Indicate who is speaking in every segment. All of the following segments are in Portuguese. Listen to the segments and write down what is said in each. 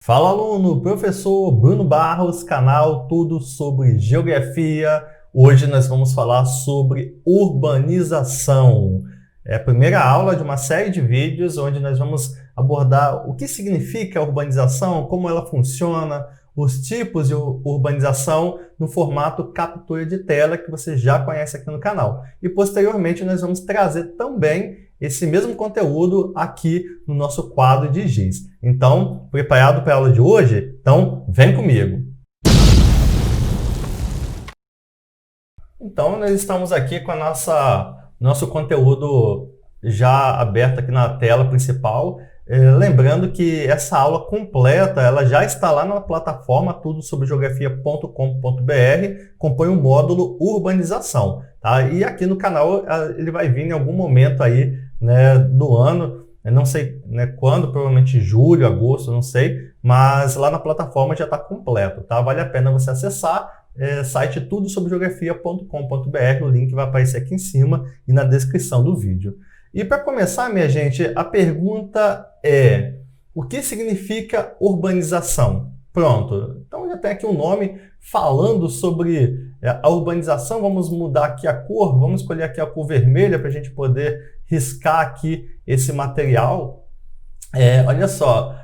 Speaker 1: Fala aluno, professor Bruno Barros, canal Tudo sobre Geografia. Hoje nós vamos falar sobre urbanização. É a primeira aula de uma série de vídeos onde nós vamos abordar o que significa a urbanização, como ela funciona, os tipos de urbanização no formato captura de tela que você já conhece aqui no canal. E posteriormente nós vamos trazer também esse mesmo conteúdo aqui no nosso quadro de giz. Então, preparado para a aula de hoje? Então, vem comigo! Então, nós estamos aqui com nosso conteúdo já aberto aqui na tela principal. Lembrando que essa aula completa ela já está lá na plataforma tudosobregeografia.com.br, compõe o módulo urbanização. Tá? E aqui no canal ele vai vir em algum momento aí, né, do ano, eu não sei, né, quando, provavelmente julho, agosto, não sei, mas lá na plataforma já está completo. Tá? Vale a pena você acessar. Site tudosobregeografia.com.br, o link vai aparecer aqui em cima e na descrição do vídeo. E para começar, minha gente, a pergunta é: o que significa urbanização? Pronto, então já tem aqui um nome falando sobre a urbanização. Vamos mudar aqui a cor, vamos escolher aqui a cor vermelha para a gente poder riscar aqui esse material. Olha só,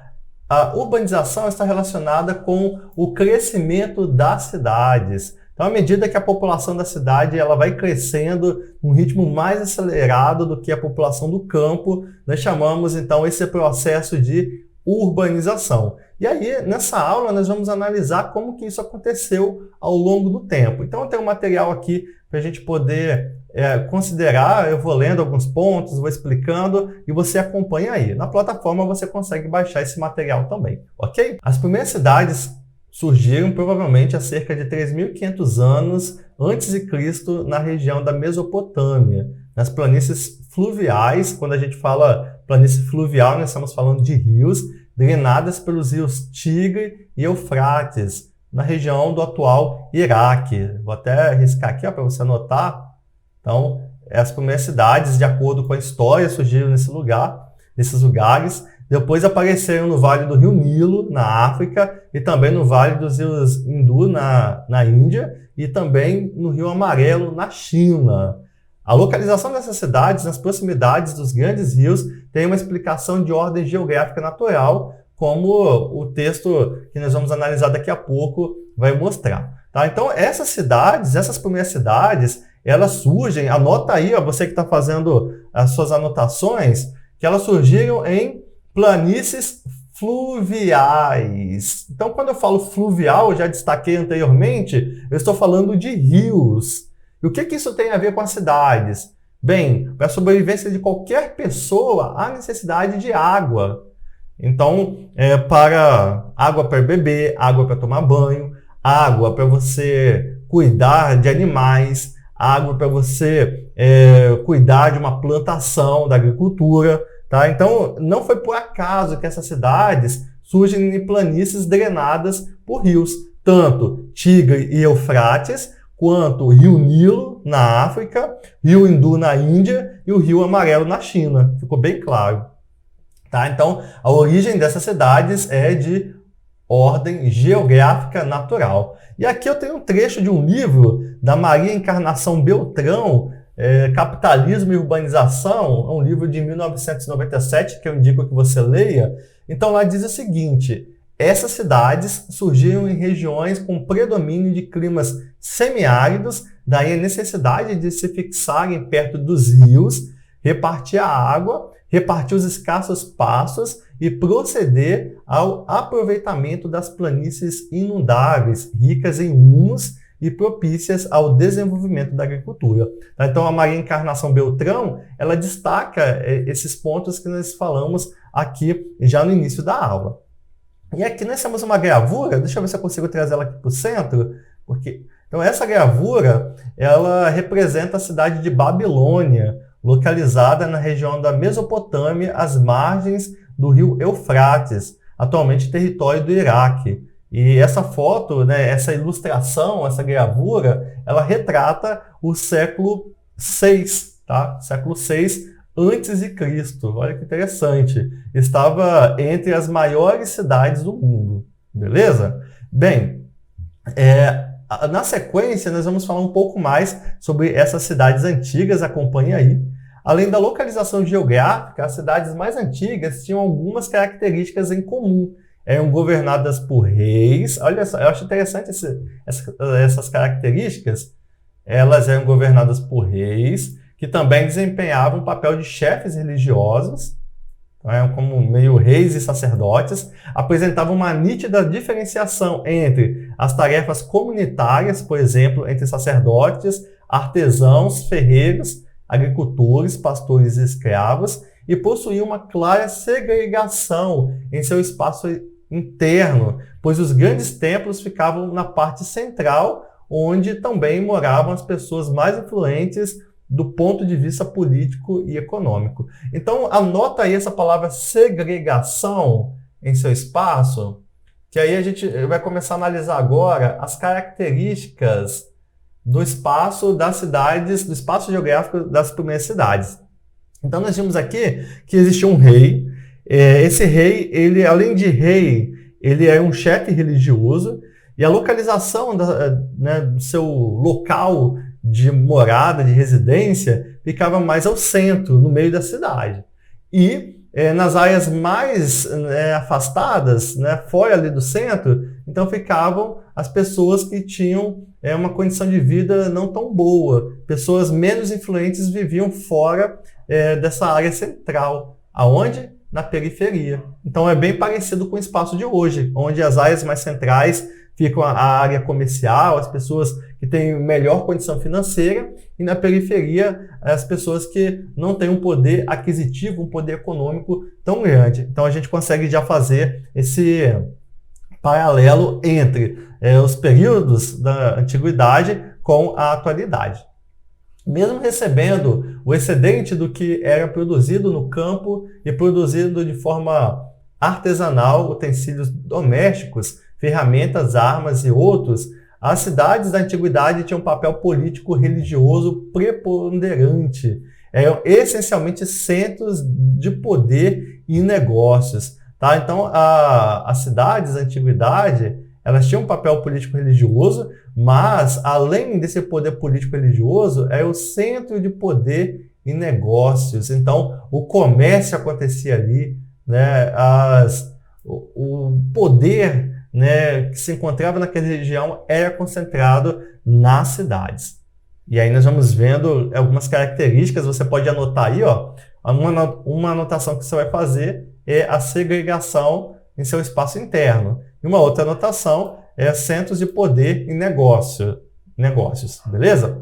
Speaker 1: a urbanização está relacionada com o crescimento das cidades. Então, à medida que a população da cidade ela vai crescendo num ritmo mais acelerado do que a população do campo, nós chamamos então esse processo de urbanização. E aí, nessa aula, nós vamos analisar como que isso aconteceu ao longo do tempo. Então, eu tenho um material aqui para a gente poder considerar. Eu vou lendo alguns pontos, vou explicando e você acompanha aí. Na plataforma você consegue baixar esse material também, ok? As primeiras cidades surgiram provavelmente há cerca de 3.500 anos antes de Cristo na região da Mesopotâmia, nas planícies fluviais. Quando a gente fala planície fluvial, nós estamos falando de rios drenadas pelos rios Tigre e Eufrates, na região do atual Iraque. Vou até riscar aqui para você anotar. Então, as primeiras cidades, de acordo com a história, surgiram nesses lugares. Depois apareceram no Vale do Rio Nilo, na África, e também no Vale dos Rios Hindu, na Índia, e também no Rio Amarelo, na China. A localização dessas cidades, nas proximidades dos grandes rios, tem uma explicação de ordem geográfica natural, como o texto que nós vamos analisar daqui a pouco vai mostrar. Tá? Então, essas primeiras cidades, elas surgem, anota aí, ó, você que está fazendo as suas anotações, que elas surgiram em planícies fluviais. Então, quando eu falo fluvial, eu já destaquei anteriormente, eu estou falando de rios. E o que isso tem a ver com as cidades? Bem, para a sobrevivência de qualquer pessoa, há necessidade de água. Então, para água para beber, água para tomar banho, água para você cuidar de animais, água para você cuidar de uma plantação da agricultura. Tá? Então, não foi por acaso que essas cidades surgem em planícies drenadas por rios, tanto Tigre e Eufrates, quanto o Rio Nilo, na África, Rio Hindu, na Índia, e o Rio Amarelo, na China. Ficou bem claro. Tá? Então, a origem dessas cidades é de ordem geográfica natural. E aqui eu tenho um trecho de um livro da Maria Encarnação Beltrão, Capitalismo e Urbanização, é um livro de 1997 que eu indico que você leia. Então lá diz o seguinte: essas cidades surgiram em regiões com predomínio de climas semiáridos, daí a necessidade de se fixarem perto dos rios, repartir a água, repartir os escassos pastos e proceder ao aproveitamento das planícies inundáveis, ricas em humus e propícias ao desenvolvimento da agricultura. Então, a Maria Encarnação Beltrão, ela destaca esses pontos que nós falamos aqui já no início da aula. E aqui nós temos uma gravura, deixa eu ver se eu consigo trazer ela aqui para o centro, então essa gravura, ela representa a cidade de Babilônia, localizada na região da Mesopotâmia, às margens do rio Eufrates, atualmente território do Iraque. E essa foto, né, essa ilustração, essa gravura, ela retrata o século VI, tá? Século VI antes de Cristo. Olha que interessante. Estava entre as maiores cidades do mundo. Beleza? Bem, na sequência, nós vamos falar um pouco mais sobre essas cidades antigas, acompanhe aí. Além da localização geográfica, as cidades mais antigas tinham algumas características em comum. Eram governadas por reis. Olha só, eu acho interessante essas características. Elas eram governadas por reis, que também desempenhavam o papel de chefes religiosos, como meio reis e sacerdotes, apresentavam uma nítida diferenciação entre as tarefas comunitárias, por exemplo, entre sacerdotes, artesãos, ferreiros, agricultores, pastores e escravos, e possuíam uma clara segregação em seu espaço interno, pois os grandes templos ficavam na parte central, onde também moravam as pessoas mais influentes do ponto de vista político e econômico. Então, anota aí essa palavra segregação em seu espaço, que aí a gente vai começar a analisar agora as características do espaço das cidades, do espaço geográfico das primeiras cidades. Então, nós vimos aqui que existia um rei. Esse rei, ele, além de rei, ele é um chefe religioso, e a localização do seu local de morada, de residência, ficava mais ao centro, no meio da cidade. E nas áreas mais afastadas, fora ali do centro, então ficavam as pessoas que tinham uma condição de vida não tão boa. Pessoas menos influentes viviam fora dessa área central. Aonde? Na periferia. Então é bem parecido com o espaço de hoje, onde as áreas mais centrais ficam a área comercial, as pessoas que têm melhor condição financeira, e na periferia as pessoas que não têm um poder aquisitivo, um poder econômico tão grande. Então a gente consegue já fazer esse paralelo entre os períodos da antiguidade com a atualidade. Mesmo recebendo o excedente do que era produzido no campo e produzido de forma artesanal, utensílios domésticos, ferramentas, armas e outros, as cidades da antiguidade tinham um papel político-religioso preponderante. Eram essencialmente centros de poder e negócios. Tá? Então, as cidades da antiguidade, elas tinham um papel político-religioso, mas, além desse poder político-religioso, era o centro de poder e negócios. Então, o comércio acontecia ali, o poder que se encontrava naquela região era concentrado nas cidades. E aí nós vamos vendo algumas características, você pode anotar aí, uma anotação que você vai fazer é a segregação em seu espaço interno. E uma outra anotação é centros de poder e negócios, beleza?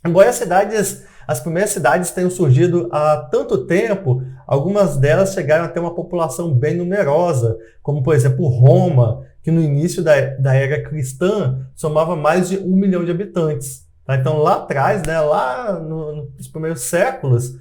Speaker 1: Embora as primeiras cidades tenham surgido há tanto tempo, algumas delas chegaram a ter uma população bem numerosa, como por exemplo Roma, que no início da era cristã somava mais de 1 milhão de habitantes. Tá? Então lá atrás, lá nos primeiros séculos,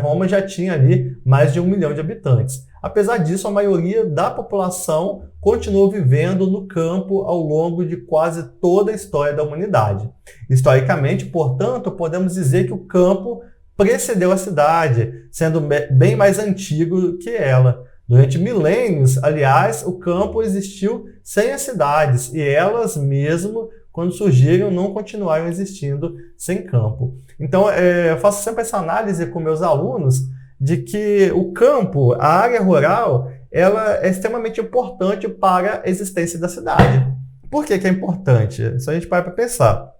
Speaker 1: Roma já tinha ali mais de 1 milhão de habitantes. Apesar disso, a maioria da população continuou vivendo no campo ao longo de quase toda a história da humanidade. Historicamente, portanto, podemos dizer que o campo precedeu a cidade, sendo bem mais antigo que ela. Durante milênios, aliás, o campo existiu sem as cidades, e elas mesmo, quando surgiram, não continuaram existindo sem campo. Então, eu faço sempre essa análise com meus alunos de que o campo, a área rural, ela é extremamente importante para a existência da cidade. Por que é importante? Se a gente para pensar.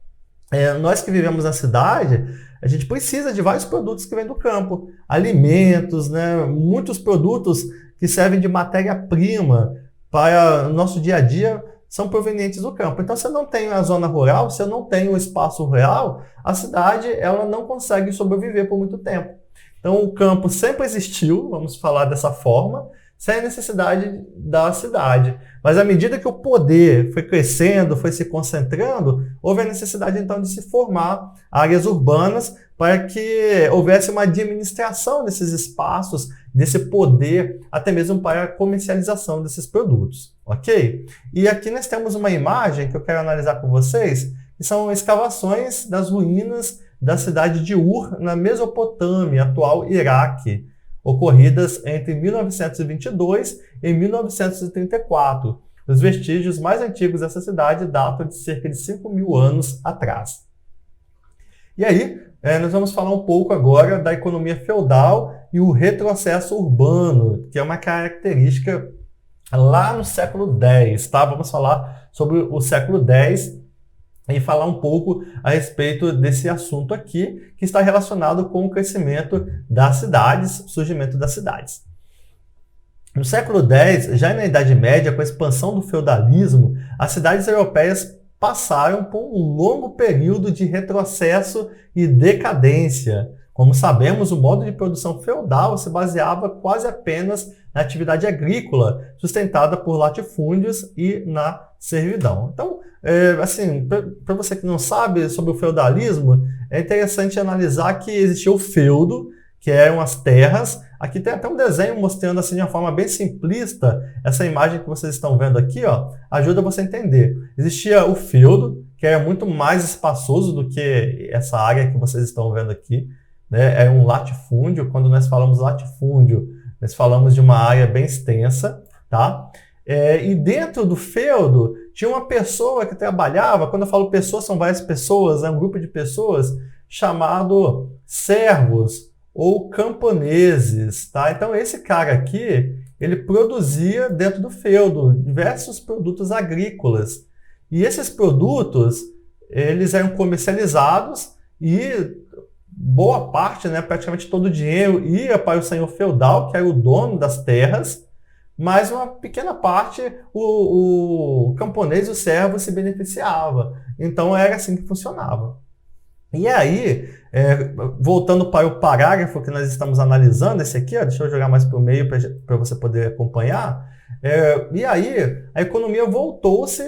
Speaker 1: Nós que vivemos na cidade, a gente precisa de vários produtos que vêm do campo. Alimentos, muitos produtos que servem de matéria-prima para o nosso dia a dia são provenientes do campo. Então, se eu não tenho a zona rural, se eu não tenho o espaço rural, a cidade ela não consegue sobreviver por muito tempo. Então, o campo sempre existiu, vamos falar dessa forma, sem a necessidade da cidade. Mas à medida que o poder foi crescendo, foi se concentrando, houve a necessidade então de se formar áreas urbanas para que houvesse uma administração desses espaços, desse poder, até mesmo para a comercialização desses produtos, ok? E aqui nós temos uma imagem que eu quero analisar com vocês, que são escavações das ruínas da cidade de Ur, na Mesopotâmia, atual Iraque, ocorridas entre 1922 e 1934. Os vestígios mais antigos dessa cidade datam de cerca de 5.000 anos atrás. E aí, nós vamos falar um pouco agora da economia feudal e o retrocesso urbano, que é uma característica lá no século X, tá? Vamos falar sobre o século X e falar um pouco a respeito desse assunto aqui, que está relacionado com o crescimento das cidades, surgimento das cidades. No século X, já na Idade Média, com a expansão do feudalismo, as cidades europeias passaram por um longo período de retrocesso e decadência. Como sabemos, o modo de produção feudal se baseava quase apenas na atividade agrícola, sustentada por latifúndios e na servidão. Então, assim, para você que não sabe sobre o feudalismo, é interessante analisar que existia o feudo, que eram as terras. Aqui tem até um desenho mostrando assim de uma forma bem simplista. Essa imagem que vocês estão vendo aqui, ó, ajuda você a entender. Existia o feudo, que era muito mais espaçoso do que essa área que vocês estão vendo aqui, né? É um latifúndio. Quando nós falamos latifúndio, nós falamos de uma área bem extensa, tá? E dentro do feudo tinha uma pessoa que trabalhava. Quando eu falo pessoa, são várias pessoas, é um grupo de pessoas chamado servos ou camponeses, tá? Então esse cara aqui, ele produzia dentro do feudo diversos produtos agrícolas. E esses produtos, eles eram comercializados e boa parte, né, praticamente todo o dinheiro ia para o senhor feudal, que era o dono das terras, mas uma pequena parte o camponês e o servo se beneficiava. Então era assim que funcionava. E aí, voltando para o parágrafo que nós estamos analisando, esse aqui, ó, deixa eu jogar mais para o meio para você poder acompanhar. E aí, a economia voltou-se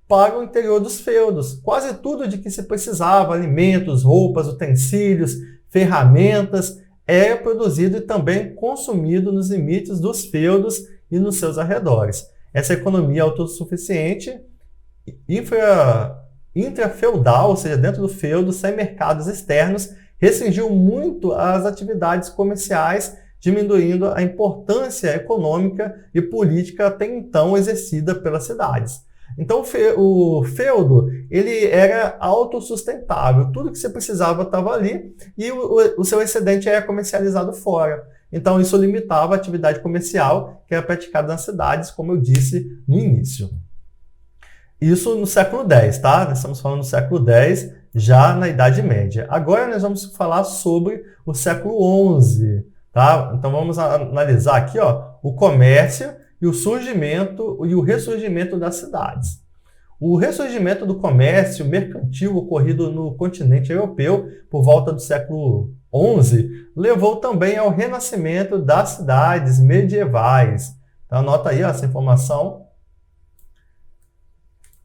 Speaker 1: para o interior dos feudos. Quase tudo de que se precisava, alimentos, roupas, utensílios, ferramentas, era produzido e também consumido nos limites dos feudos e nos seus arredores. Essa economia autossuficiente, intrafeudal, ou seja, dentro do feudo, sem mercados externos, restringiu muito as atividades comerciais, diminuindo a importância econômica e política até então exercida pelas cidades. Então o feudo, ele era autossustentável, tudo que você precisava estava ali e o seu excedente era comercializado fora. Então isso limitava a atividade comercial que era praticada nas cidades, como eu disse no início. Isso no século X, tá? Nós estamos falando do século X, já na Idade Média. Agora nós vamos falar sobre o século XI, tá? Então vamos analisar aqui, ó, o comércio e o surgimento e o ressurgimento das cidades. O ressurgimento do comércio mercantil ocorrido no continente europeu por volta do século XI levou também ao renascimento das cidades medievais. Então anota aí, ó, essa informação,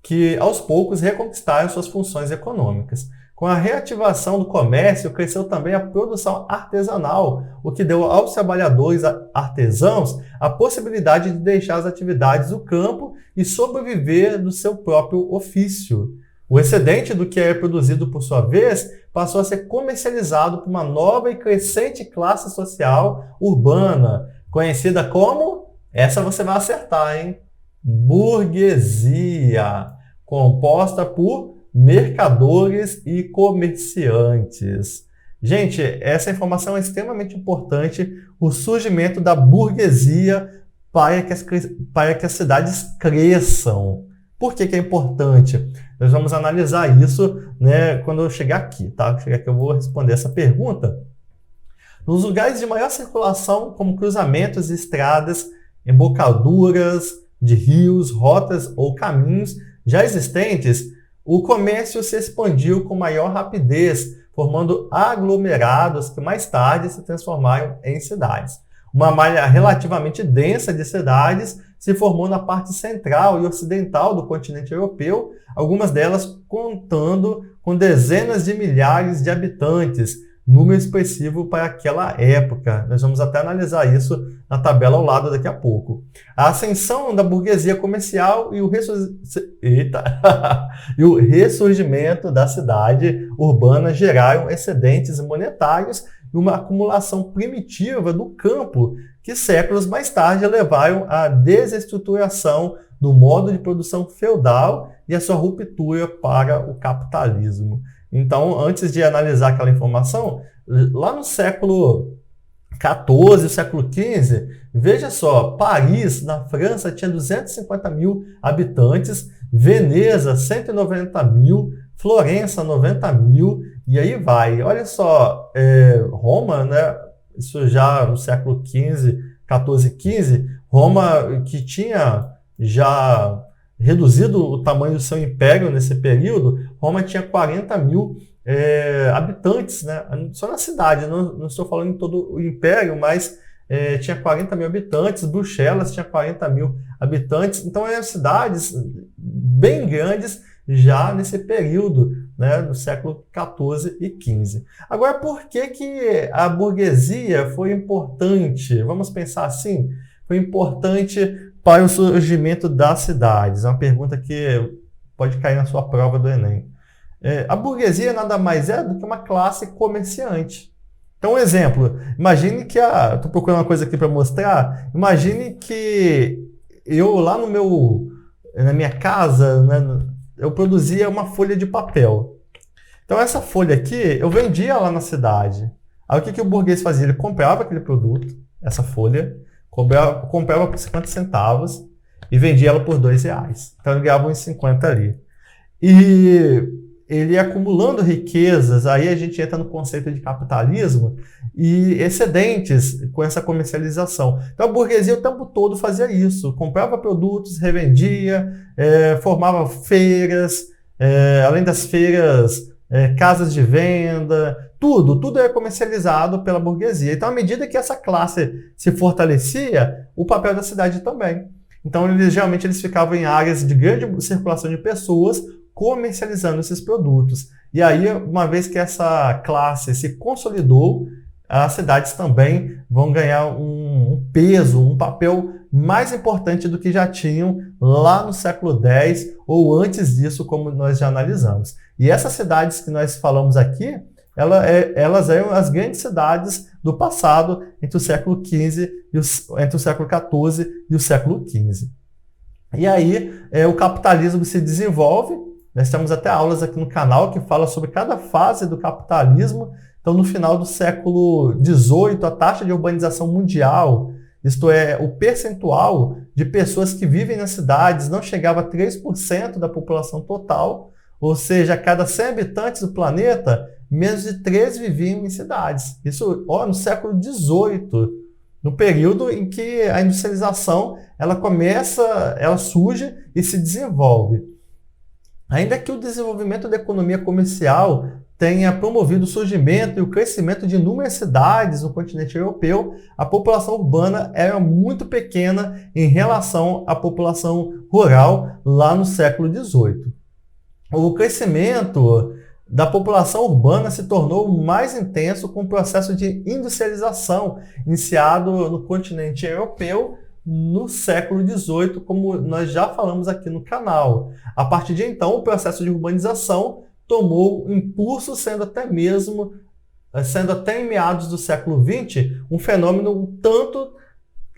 Speaker 1: que aos poucos reconquistaram suas funções econômicas. Com a reativação do comércio, cresceu também a produção artesanal, o que deu aos trabalhadores artesãos a possibilidade de deixar as atividades do campo e sobreviver do seu próprio ofício. O excedente do que era produzido, por sua vez, passou a ser comercializado por uma nova e crescente classe social urbana, conhecida como, essa você vai acertar, hein? Burguesia, composta por mercadores e comerciantes. Gente, essa informação é extremamente importante, o surgimento da burguesia para que as cidades cresçam. Por que é importante? Nós vamos analisar isso, né, quando eu chegar aqui, tá? Chegar aqui eu vou responder essa pergunta. Nos lugares de maior circulação, como cruzamentos de estradas, embocaduras de rios, rotas ou caminhos já existentes, o comércio se expandiu com maior rapidez, formando aglomerados que mais tarde se transformaram em cidades. Uma malha relativamente densa de cidades se formou na parte central e ocidental do continente europeu, algumas delas contando com dezenas de milhares de habitantes. número expressivo para aquela época. Nós vamos até analisar isso na tabela ao lado daqui a pouco. A ascensão da burguesia comercial e o, e o ressurgimento da cidade urbana geraram excedentes monetários e uma acumulação primitiva do campo que séculos mais tarde levaram à desestruturação do modo de produção feudal e a sua ruptura para o capitalismo. Então, antes de analisar aquela informação, lá no século XIV, século XV, veja só, Paris, na França, tinha 250 mil habitantes, Veneza, 190 mil, Florença, 90 mil, e aí vai. Olha só, Roma, né, isso já no século XV, 14, 15, Roma, que tinha já reduzido o tamanho do seu império nesse período, Roma tinha 40 mil habitantes, né? Só na cidade, não estou falando em todo o império, mas tinha 40 mil habitantes, Bruxelas tinha 40 mil habitantes, então eram cidades bem grandes já nesse período, né, do século XIV e XV. Agora, por que a burguesia foi importante? Vamos pensar assim? Foi importante para o surgimento das cidades. É uma pergunta que pode cair na sua prova do Enem. A burguesia nada mais é do que uma classe comerciante. Então, um exemplo. Imagine que estou procurando uma coisa aqui para mostrar. Imagine que eu lá na minha casa, né, eu produzia uma folha de papel. Então, essa folha aqui, eu vendia lá na cidade. Aí, o que o burguês fazia? Ele comprava aquele produto, essa folha, comprava por 50 centavos e vendia ela por R$2. Então, ele ganhava uns 50 ali. E ele ia acumulando riquezas, aí a gente entra no conceito de capitalismo e excedentes com essa comercialização. Então, a burguesia o tempo todo fazia isso, comprava produtos, revendia, formava feiras, além das feiras, casas de venda, tudo é comercializado pela burguesia. Então, à medida que essa classe se fortalecia, o papel da cidade também. Então, geralmente eles ficavam em áreas de grande circulação de pessoas, comercializando esses produtos. E aí, uma vez que essa classe se consolidou, as cidades também vão ganhar um peso, um papel mais importante do que já tinham lá no século X ou antes disso, como nós já analisamos. E essas cidades que nós falamos aqui, elas eram as grandes cidades do passado entre o século XV entre o século XIV e o século XV. E aí o capitalismo se desenvolve. Nós temos até aulas aqui no canal que falam sobre cada fase do capitalismo. Então, no final do século XVIII, a taxa de urbanização mundial, isto é, o percentual de pessoas que vivem nas cidades não chegava a 3% da população total, ou seja, a cada 100 habitantes do planeta, menos de 3 viviam em cidades. Isso no século XVIII, no período em que a industrialização ela surge e se desenvolve. Ainda que o desenvolvimento da economia comercial tenha promovido o surgimento e o crescimento de inúmeras cidades no continente europeu, a população urbana era muito pequena em relação à população rural lá no século XVIII. O crescimento da população urbana se tornou mais intenso com o processo de industrialização iniciado no continente europeu no século XVIII, como nós já falamos aqui no canal. A partir de então, o processo de urbanização tomou impulso, sendo até em meados do século XX, um fenômeno um tanto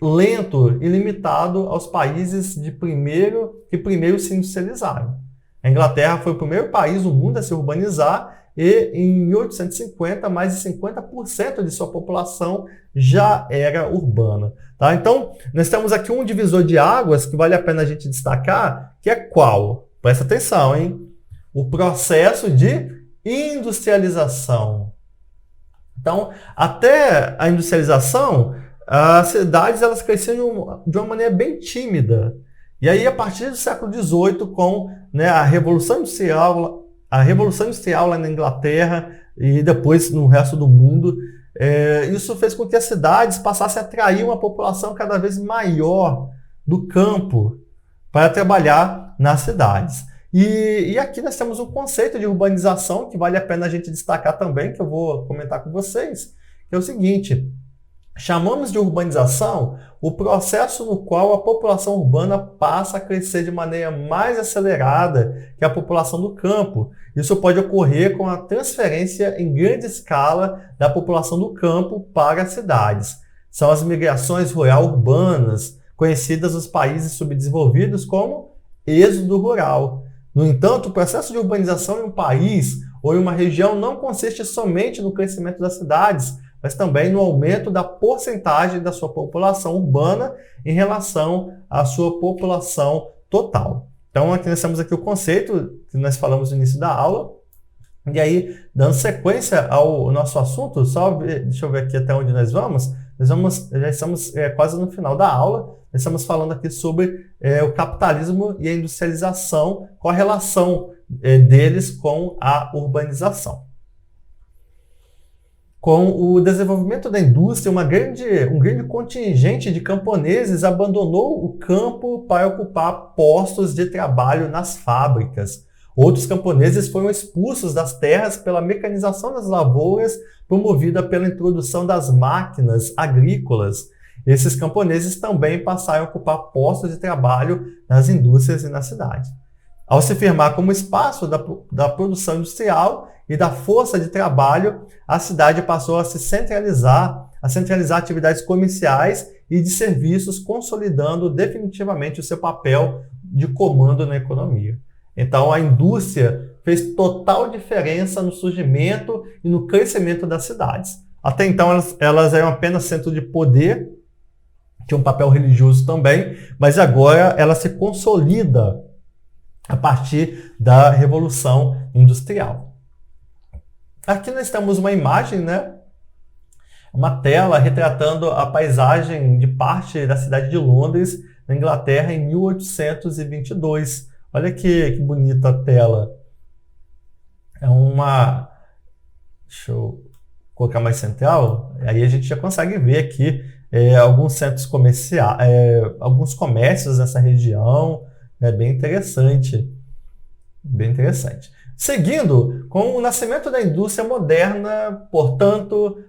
Speaker 1: lento e limitado aos países que primeiro se industrializaram. A Inglaterra foi o primeiro país do mundo a se urbanizar e em 1850, mais de 50% de sua população já era urbana. Tá? Então, nós temos aqui um divisor de águas que vale a pena a gente destacar, que é qual? Presta atenção, hein? O processo de industrialização. Então, até a industrialização, as cidades elas cresciam de uma maneira bem tímida. E aí, a partir do século XVIII, com a Revolução Industrial lá na Inglaterra e depois no resto do mundo, isso fez com que as cidades passassem a atrair uma população cada vez maior do campo para trabalhar nas cidades. E aqui nós temos um conceito de urbanização que vale a pena a gente destacar também, que eu vou comentar com vocês, que é o seguinte: chamamos de urbanização o processo no qual a população urbana passa a crescer de maneira mais acelerada que a população do campo. Isso pode ocorrer com a transferência em grande escala da população do campo para as cidades. São as migrações rural-urbanas, conhecidas nos países subdesenvolvidos como êxodo rural. No entanto, o processo de urbanização em um país ou em uma região não consiste somente no crescimento das cidades, mas também no aumento da porcentagem da sua população urbana em relação à sua população total. Então, aqui nós temos aqui o conceito que nós falamos no início da aula. E aí, dando sequência ao nosso assunto, deixa eu ver aqui até onde nós vamos. Já estamos quase no final da aula. Nós estamos falando aqui sobre o capitalismo e a industrialização, qual a relação deles com a urbanização. Com o desenvolvimento da indústria, um grande contingente de camponeses abandonou o campo para ocupar postos de trabalho nas fábricas. Outros camponeses foram expulsos das terras pela mecanização das lavouras, promovida pela introdução das máquinas agrícolas. Esses camponeses também passaram a ocupar postos de trabalho nas indústrias e na cidade. Ao se firmar como espaço da produção industrial e da força de trabalho, a cidade passou a centralizar atividades comerciais e de serviços, consolidando definitivamente o seu papel de comando na economia. Então, a indústria fez total diferença no surgimento e no crescimento das cidades. Até então, elas eram apenas centro de poder, tinha um papel religioso também, mas agora ela se consolida a partir da Revolução Industrial. Aqui nós temos uma imagem, né? Uma tela retratando a paisagem de parte da cidade de Londres, na Inglaterra, em 1822. Olha que bonita a tela. Deixa eu colocar mais central. Aí a gente já consegue ver aqui alguns centros comerciais, alguns comércios nessa região. É bem interessante. Bem interessante. Seguindo, com o nascimento da indústria moderna, portanto,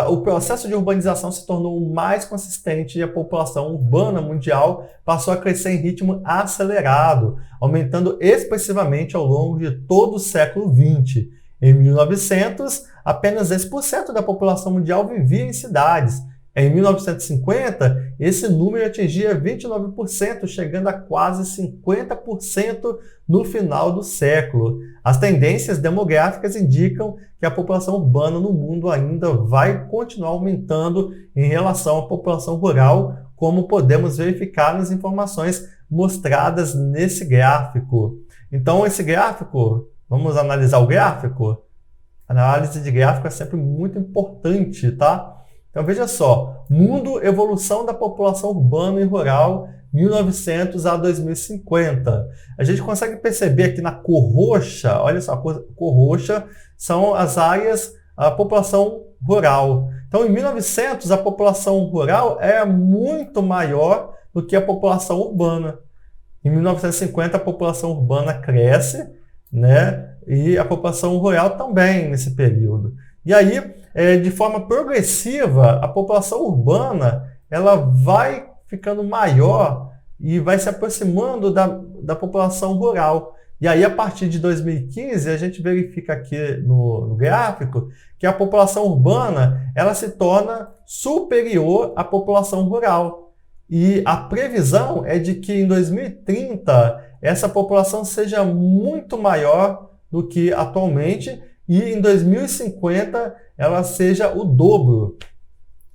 Speaker 1: o processo de urbanização se tornou mais consistente e a população urbana mundial passou a crescer em ritmo acelerado, aumentando expressivamente ao longo de todo o século XX. Em 1900, apenas 10% da população mundial vivia em cidades. Em 1950, esse número atingia 29%, chegando a quase 50% no final do século. As tendências demográficas indicam que a população urbana no mundo ainda vai continuar aumentando em relação à população rural, como podemos verificar nas informações mostradas nesse gráfico. Então, esse gráfico, vamos analisar o gráfico? A análise de gráfico é sempre muito importante, tá? Então veja só, mundo, evolução da população urbana e rural, 1900 a 2050. A gente consegue perceber aqui na cor roxa, olha só, a cor roxa são as áreas, a população rural. Então em 1900 a população rural é muito maior do que a população urbana. Em 1950 a população urbana cresce, né? E a população rural também nesse período. E aí, de forma progressiva, a população urbana ela vai ficando maior e vai se aproximando da população rural. E aí, a partir de 2015, a gente verifica aqui no gráfico que a população urbana ela se torna superior à população rural. E a previsão é de que em 2030 essa população seja muito maior do que atualmente, e em 2050 ela seja o dobro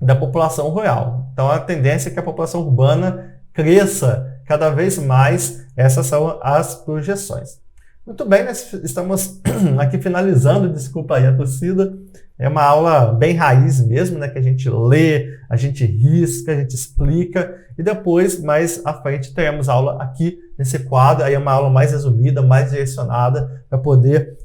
Speaker 1: da população rural. Então a tendência é que a população urbana cresça cada vez mais. Essas são as projeções. Muito bem, nós estamos aqui finalizando, desculpa aí a tossida. É uma aula bem raiz mesmo, né? Que a gente lê, a gente risca, a gente explica e depois, mais à frente, teremos aula aqui nesse quadro. Aí é uma aula mais resumida, mais direcionada para poder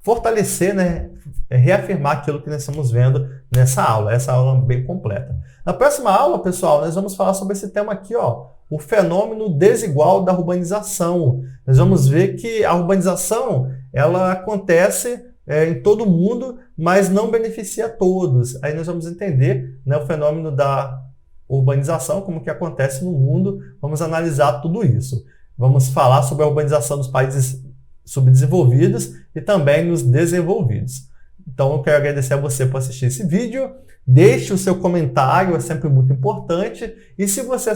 Speaker 1: fortalecer, né? Reafirmar aquilo que nós estamos vendo nessa aula. Essa aula é bem completa. Na próxima aula, pessoal, nós vamos falar sobre esse tema aqui, ó, o fenômeno desigual da urbanização. Nós vamos ver que a urbanização ela acontece em todo mundo, mas não beneficia a todos. Aí nós vamos entender, né, o fenômeno da urbanização, como que acontece no mundo, vamos analisar tudo isso. Vamos falar sobre a urbanização dos países subdesenvolvidos e também nos desenvolvidos. Então eu quero agradecer a você por assistir esse vídeo, deixe o seu comentário, é sempre muito importante, e se você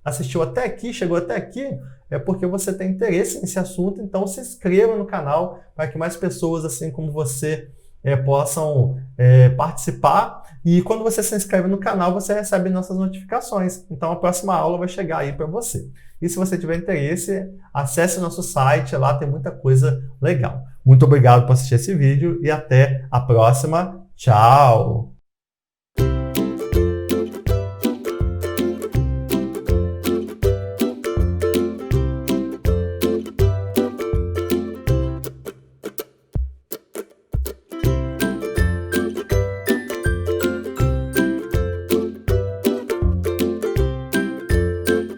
Speaker 1: assistiu até aqui, chegou até aqui, é porque você tem interesse nesse assunto, então se inscreva no canal para que mais pessoas assim como você possam participar, e quando você se inscreve no canal você recebe nossas notificações, então a próxima aula vai chegar aí para você. E se você tiver interesse, acesse nosso site, lá tem muita coisa legal. Muito obrigado por assistir esse vídeo e até a próxima. Tchau!